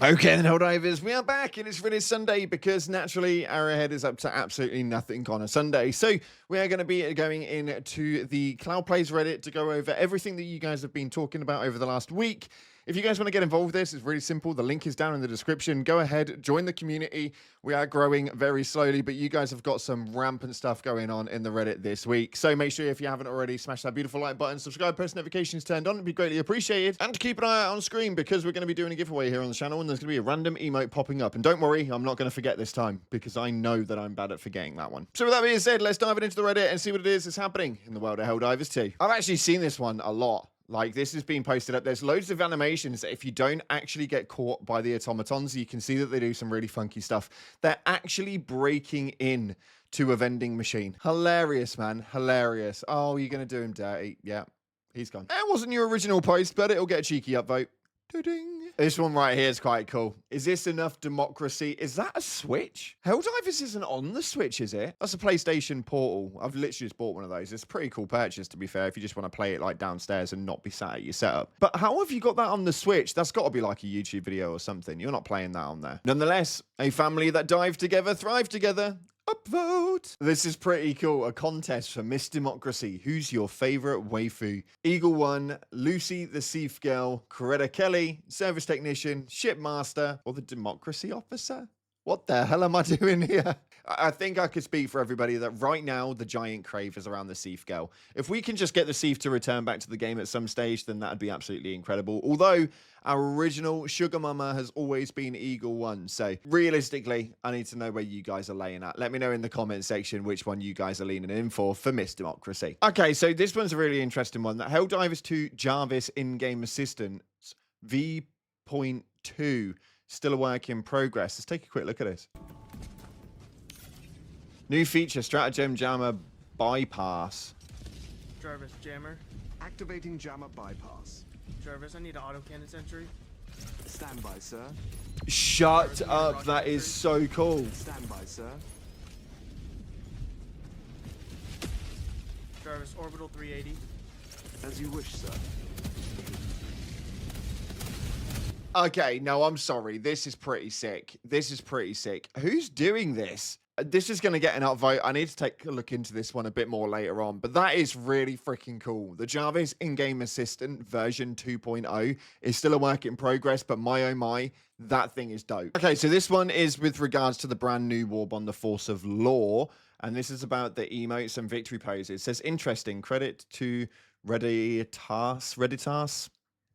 Okay, then, Helldivers, we are back, and it's really Sunday because naturally Arrowhead is up to absolutely nothing on a Sunday. So we are going to be going into the Cloud Plays Reddit to go over everything that you guys have been talking about over the last week. If you guys want to get involved with this, it's really simple. The link is down in the description. Go ahead, join the community. We are growing very slowly, but you guys have got some rampant stuff going on in the Reddit this week. So make sure if you haven't already, smash that beautiful like button, subscribe, post notifications turned on. It'd be greatly appreciated. And keep an eye out on screen because we're going to be doing a giveaway here on the channel, and there's going to be a random emote popping up. And don't worry, I'm not going to forget this time because I know that I'm bad at forgetting that one. So with that being said, let's dive into the Reddit and see what it is that's happening in the world of Helldivers 2. I've actually seen this one a lot. Like, this has been posted up. There's loads of animations that if you don't actually get caught by the automatons, you can see that they do some really funky stuff. They're actually breaking in to a vending machine. Hilarious, man. Hilarious. Oh, you're going to do him dirty. Yeah, he's gone. That wasn't your original post, but it'll get a cheeky upvote. Ding. This one right here is quite cool. Is this enough democracy? Is that a Switch? Helldivers isn't on the Switch, is it? That's a PlayStation Portal. I've literally just bought one of those. It's a pretty cool purchase, to be fair, if you just want to play it like downstairs and not be sat at your setup. But how have you got that on the Switch? That's got to be like a YouTube video or something. You're not playing that on there. Nonetheless, a family that dive together, thrive together. Upvote. This is pretty cool. A contest for Miss Democracy. Who's your favorite waifu? Eagle 1, Lucy the SEAF girl, Coretta Kelly, service technician, shipmaster, or the democracy officer? What the hell am I doing here? I think I could speak for everybody that right now the giant crave is around the SEAF girl. If we can just get the SEAF to return back to the game at some stage, then that'd be absolutely incredible. Although our original sugar mama has always been Eagle 1. So realistically, I need to know where you guys are laying at. Let me know in the comment section which one you guys are leaning in for Miss Democracy. Okay, so this one's a really interesting one. That Helldivers 2 Jarvis in-game assistance V.2. Still a work in progress. Let's take a quick look at this. New feature, stratagem jammer bypass. Jarvis, jammer. Activating jammer bypass. Jarvis, I need an autocannon sentry. Stand by, sir. Shut up, that is so cool. Stand by, sir. Jarvis, orbital 380. As you wish, sir. Okay, no, I'm sorry. This is pretty sick. This is pretty sick. Who's doing this? This is going to get an upvote. I need to take a look into this one a bit more later on, but that is really freaking cool. The Jarvis in-game assistant version 2.0 is still a work in progress, but my oh my, that thing is dope. Okay, so this one is with regards to the brand new Warbond, the Force of Law, and this is about the emotes and victory poses. It says, interesting, credit to Redditas.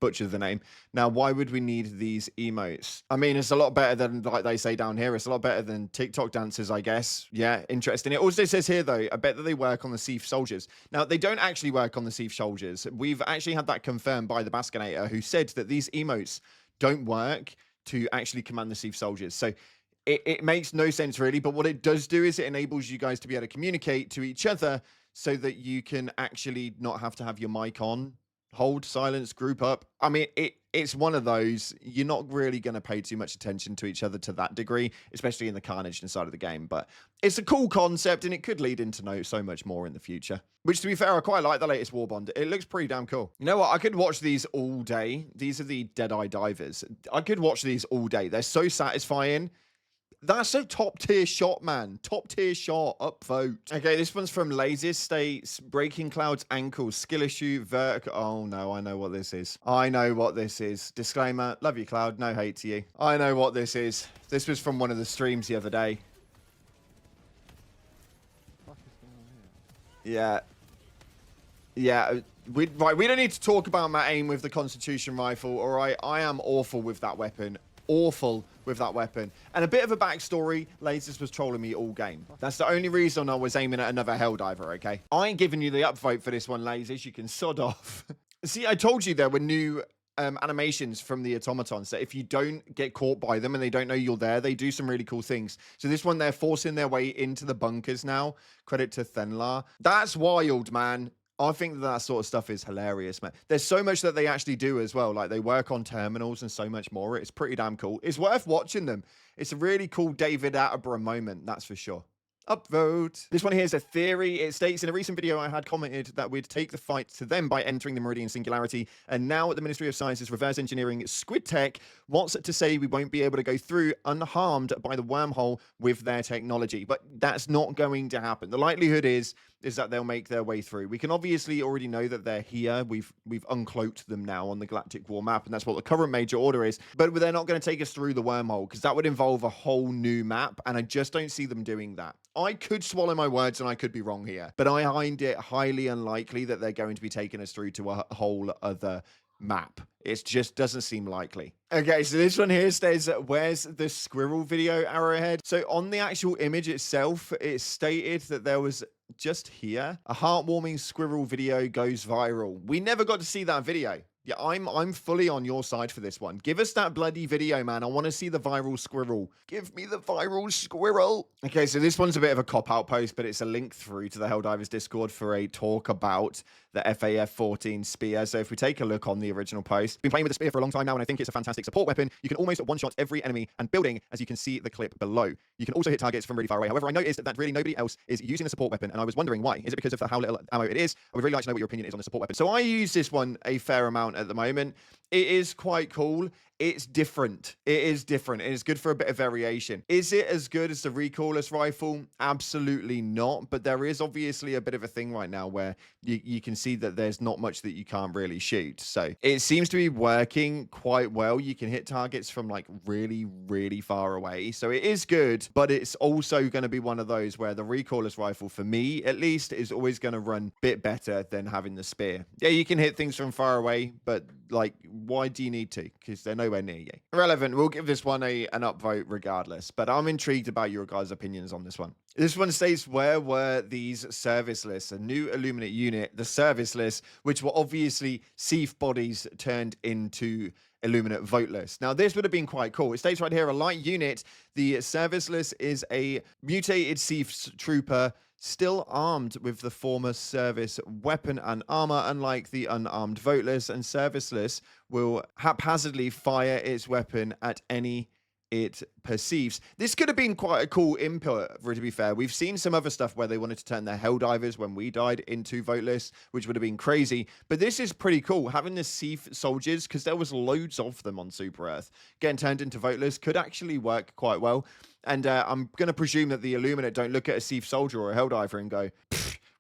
Butcher the name. Now, why would we need these emotes? I mean, it's a lot better than, like they say down here, it's a lot better than TikTok dances, I guess. Yeah, interesting. It also says here, though, I bet that they work on the SEAF soldiers. Now, they don't actually work on the SEAF soldiers. We've actually had that confirmed by the Baskinator, who said that these emotes don't work to actually command the SEAF soldiers. So it makes no sense, really. But what it does do is it enables you guys to be able to communicate to each other so that you can actually not have to have your mic on. Hold, silence, group up. I mean, it's one of those, you're not really going to pay too much attention to each other to that degree, especially in the Carnage side of the game. But it's a cool concept, and it could lead into so much more in the future. Which, to be fair, I quite like the latest Warbond. It looks pretty damn cool. You know what? I could watch these all day. These are the Deadeye Divers. I could watch these all day. They're so satisfying. That's a top tier shot, man. Top tier shot. Upvote. Okay, this one's from Lazy States. Breaking Cloud's ankle. Skill issue. Vertical. Oh, no. I know what this is. I know what this is. Disclaimer. Love you, Cloud. No hate to you. I know what this is. This was from one of the streams the other day. Yeah. Yeah. We don't need to talk about my aim with the Constitution rifle, all right? I am awful with that weapon. Awful with that weapon. And a bit of a backstory, Lasers was trolling me all game. That's the only reason I was aiming at another Helldiver, okay? I ain't giving you the upvote for this one, Lasers. You can sod off. See, I told you there were new animations from the automatons that if you don't get caught by them and they don't know you're there, they do some really cool things. So this one, they're forcing their way into the bunkers now. Credit to Thenlar. That's wild, man. I think that sort of stuff is hilarious, man. There's so much that they actually do as well. Like, they work on terminals and so much more. It's pretty damn cool. It's worth watching them. It's a really cool David Attenborough moment, that's for sure. Upvote. This one here is a theory. It states in a recent video I had commented that we'd take the fight to them by entering the Meridian Singularity, and now at the Ministry of Science's reverse engineering squid tech, what's to say we won't be able to go through unharmed by the wormhole with their technology? But that's not going to happen. The likelihood is that they'll make their way through. We can obviously already know that they're here. We've uncloaked them now on the Galactic War map, and that's what the current major order is. But they're not going to take us through the wormhole, because that would involve a whole new map, and I just don't see them doing that. I could swallow my words and I could be wrong here, but I find it highly unlikely that they're going to be taking us through to a whole other map. It just doesn't seem likely. Okay, so this one here says, where's the squirrel video, Arrowhead? So on the actual image itself, it stated that there was just here a heartwarming squirrel video goes viral. We never got to see that video. Yeah, I'm fully on your side for this one. Give us that bloody video, man. I want to see the viral squirrel. Give me the viral squirrel. Okay, so this one's a bit of a cop-out post, but it's a link through to the Helldivers Discord for a talk about the FAF-14 spear. So if we take a look on the original post, been playing with the spear for a long time now, and I think it's a fantastic support weapon. You can almost one-shot every enemy and building, as you can see the clip below. You can also hit targets from really far away. However, I noticed that really nobody else is using a support weapon, and I was wondering why. Is it because of how little ammo it is? I would really like to know what your opinion is on the support weapon. So I use this one a fair amount at the moment. It is quite cool. It's different. It is different. It is good for a bit of variation. Is it as good as the recoilless rifle? Absolutely not. But there is obviously a bit of a thing right now where you can see that there's not much that you can't really shoot. So it seems to be working quite well. You can hit targets from like really, really far away. So it is good, but it's also going to be one of those where the recoilless rifle, for me at least, is always going to run a bit better than having the spear. Yeah, you can hit things from far away, but like, why do you need to? Because they're nowhere near you. Irrelevant. We'll give this one an upvote regardless, but I'm intrigued about your guys' opinions on this one. This one states, where were these serviceless? A new Illuminate unit, the serviceless, which were obviously SEAF bodies turned into Illuminate Voteless. Now, this would have been quite cool. It states right here, a light unit. The serviceless is a mutated SEAF trooper, still armed with the former service weapon and armor, unlike the unarmed Voteless, and serviceless will haphazardly fire its weapon at any it perceives. This could have been quite a cool input, to be fair. We've seen some other stuff where they wanted to turn their Helldivers when we died into Voteless, which would have been crazy. But this is pretty cool. Having the SEAF soldiers, because there was loads of them on Super Earth, getting turned into Voteless could actually work quite well. And I'm going to presume that the Illuminate don't look at a SEAF soldier or a Helldiver and go,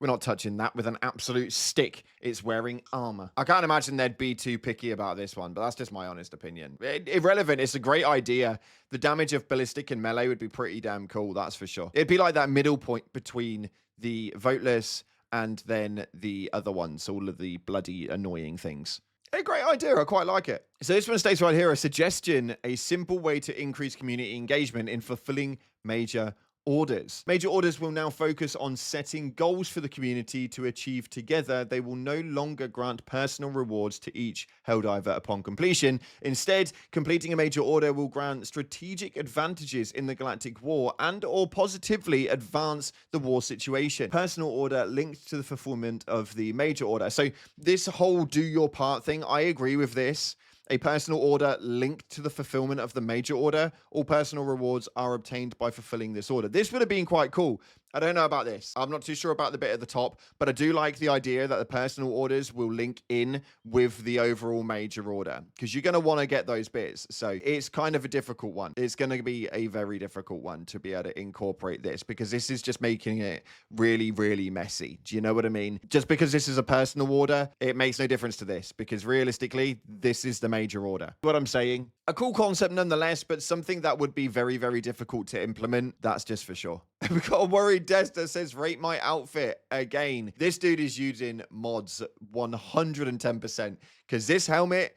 we're not touching that with an absolute stick. It's wearing armor. I can't imagine they'd be too picky about this one, but that's just my honest opinion. Irrelevant. It's a great idea. The damage of ballistic and melee would be pretty damn cool, that's for sure. It'd be like that middle point between the Voteless and then the other ones, all of the bloody annoying things. A great idea. I quite like it. So this one states right here, a suggestion, a simple way to increase community engagement in fulfilling major orders. Major orders will now focus on setting goals for the community to achieve together. They will no longer grant personal rewards to each Helldiver upon completion. Instead, completing a major order will grant strategic advantages in the Galactic War and or positively advance the war situation. Personal order linked to the fulfillment of the major order. So this whole do your part thing, I agree with this. A personal order linked to the fulfillment of the major order. All personal rewards are obtained by fulfilling this order. This would have been quite cool. I don't know about this. I'm not too sure about the bit at the top, but I do like the idea that the personal orders will link in with the overall major order, because you're going to want to get those bits. So it's kind of a difficult one. It's going to be a very difficult one to be able to incorporate this, because this is just making it really, really messy. Do you know what I mean? Just because this is a personal order, it makes no difference to this, because realistically, this is the major order. What I'm saying, a cool concept nonetheless, but something that would be very, very difficult to implement. That's just for sure. We've got a worried Des that says, rate my outfit again. This dude is using mods 110%, because this helmet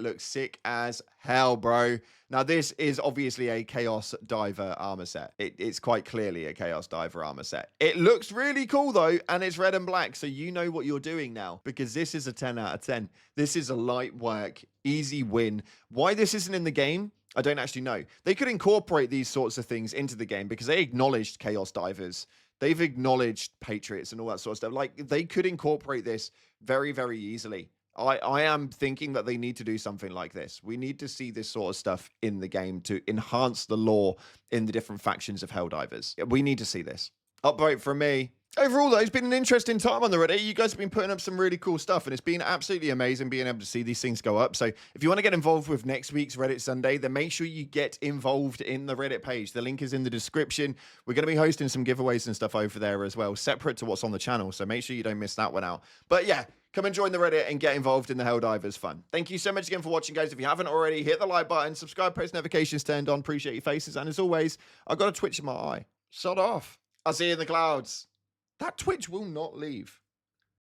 looks sick as hell, bro. Now, this is obviously a Chaos Diver armor set. It's quite clearly a Chaos Diver armor set. It looks really cool, though, and it's red and black, so you know what you're doing now, because this is a 10 out of 10. This is a light work, easy win. Why this isn't in the game, I don't actually know. They could incorporate these sorts of things into the game, because they acknowledged Chaos Divers. They've acknowledged Patriots and all that sort of stuff. Like, they could incorporate this very, very easily. I am thinking that they need to do something like this. We need to see this sort of stuff in the game to enhance the lore in the different factions of Helldivers. We need to see this. Upvote from me. Overall, though, it's been an interesting time on the Reddit. You guys have been putting up some really cool stuff, and it's been absolutely amazing being able to see these things go up. So if you want to get involved with next week's Reddit Sunday, then make sure you get involved in the Reddit page. The link is in the description. We're going to be hosting some giveaways and stuff over there as well, separate to what's on the channel. So make sure you don't miss that one out. But yeah, come and join the Reddit and get involved in the Helldivers fun. Thank you so much again for watching, guys. If you haven't already, hit the like button, subscribe, post notifications turned on. Appreciate your faces. And as always, I've got a twitch in my eye. Shut off. I'll see you in the clouds. That twitch will not leave.